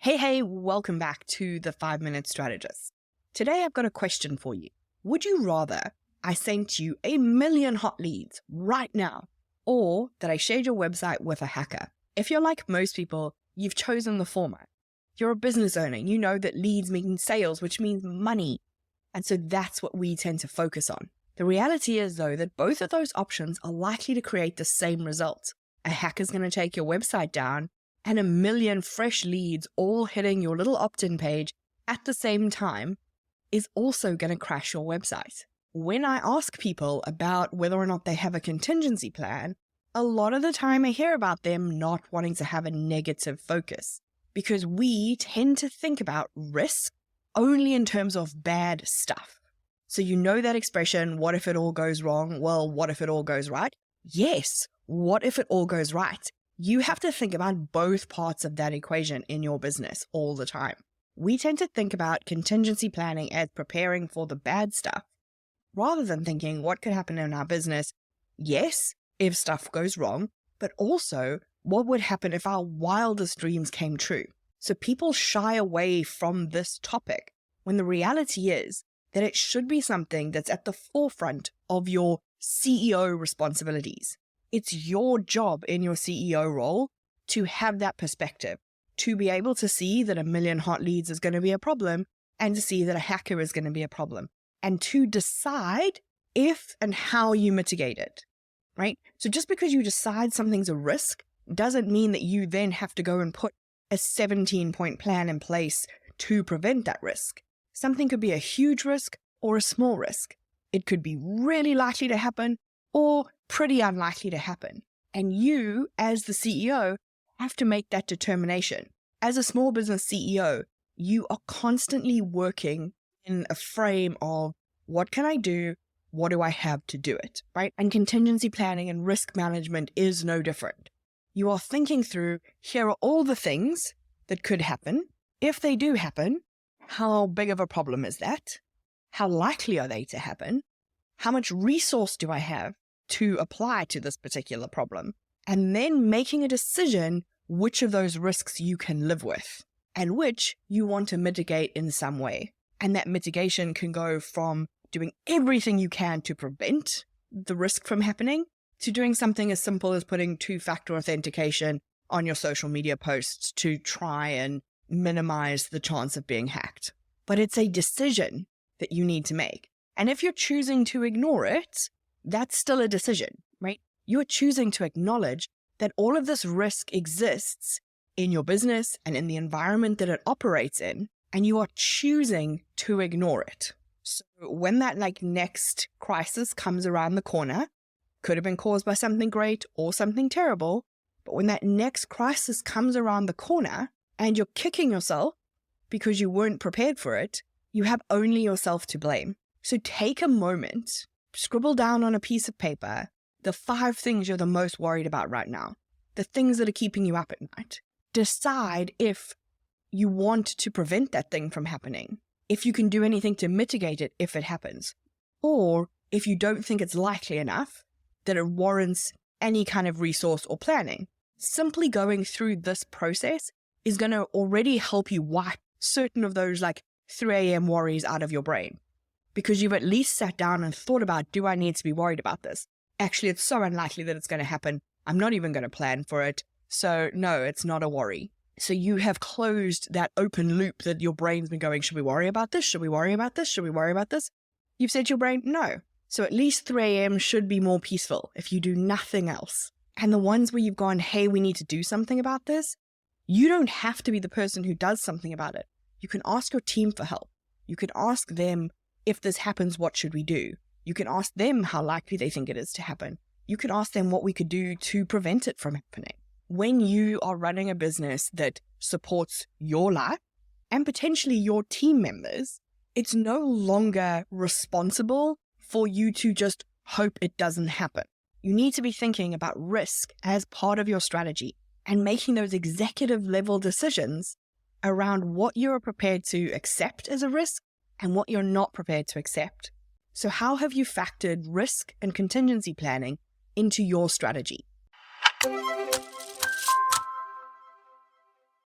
Hey, welcome back to the 5-Minute Strategist. Today I've got a question for you. Would you rather I sent you 1,000,000 hot leads right now, or that I shared your website with a hacker? If you're like most people, you've chosen the former. You're a business owner, you know that leads mean sales, which means money. And so that's what we tend to focus on. The reality is, though, that both of those options are likely to create the same result. A hacker's going to take your website down, and 1,000,000 fresh leads all hitting your little opt-in page at the same time is also going to crash your website. When I ask people about whether or not they have a contingency plan, a lot of the time I hear about them not wanting to have a negative focus, because we tend to think about risk only in terms of bad stuff. So you know that expression, what if it all goes wrong? Well, what if it all goes right? Yes, what if it all goes right? You have to think about both parts of that equation in your business all the time. We tend to think about contingency planning as preparing for the bad stuff, rather than thinking what could happen in our business, yes, if stuff goes wrong, but also what would happen if our wildest dreams came true. So people shy away from this topic when the reality is that it should be something that's at the forefront of your CEO responsibilities. It's your job in your CEO role to have that perspective, to be able to see that 1,000,000 hot leads is going to be a problem, and to see that a hacker is going to be a problem, and to decide if and how you mitigate it, right? So just because you decide something's a risk doesn't mean that you then have to go and put a 17-point plan in place to prevent that risk. Something could be a huge risk or a small risk. It could be really likely to happen or pretty unlikely to happen. And you, as the CEO, have to make that determination. As a small business CEO, you are constantly working in a frame of what can I do? What do I have to do it, right? And contingency planning and risk management is no different. You are thinking through, here are all the things that could happen. If they do happen, how big of a problem is that? How likely are they to happen? How much resource do I have to apply to this particular problem? And then making a decision which of those risks you can live with and which you want to mitigate in some way. And that mitigation can go from doing everything you can to prevent the risk from happening to doing something as simple as putting 2-factor authentication on your social media posts to try and minimize the chance of being hacked. But it's a decision that you need to make. And if you're choosing to ignore it, that's still a decision, right? You are choosing to acknowledge that all of this risk exists in your business and in the environment that it operates in, and you are choosing to ignore it. So when that next crisis comes around the corner, could have been caused by something great or something terrible, but when that next crisis comes around the corner and you're kicking yourself because you weren't prepared for it, you have only yourself to blame. So take a moment, scribble down on a piece of paper the 5 things you're the most worried about right now, the things that are keeping you up at night. Decide if you want to prevent that thing from happening, if you can do anything to mitigate it if it happens, or if you don't think it's likely enough that it warrants any kind of resource or planning. Simply going through this process is going to already help you wipe certain of those 3 a.m. worries out of your brain, because you've at least sat down and thought about, do I need to be worried about this? Actually, it's so unlikely that it's going to happen. I'm not even going to plan for it. So no, it's not a worry. So you have closed that open loop that your brain's been going, should we worry about this? Should we worry about this? Should we worry about this? You've said to your brain, no. So at least 3 a.m. should be more peaceful if you do nothing else. And the ones where you've gone, hey, we need to do something about this, you don't have to be the person who does something about it. You can ask your team for help. You can ask them, if this happens, what should we do? You can ask them how likely they think it is to happen. You can ask them what we could do to prevent it from happening. When you are running a business that supports your life and potentially your team members, it's no longer responsible for you to just hope it doesn't happen. You need to be thinking about risk as part of your strategy and making those executive level decisions around what you're prepared to accept as a risk and what you're not prepared to accept. So how have you factored risk and contingency planning into your strategy?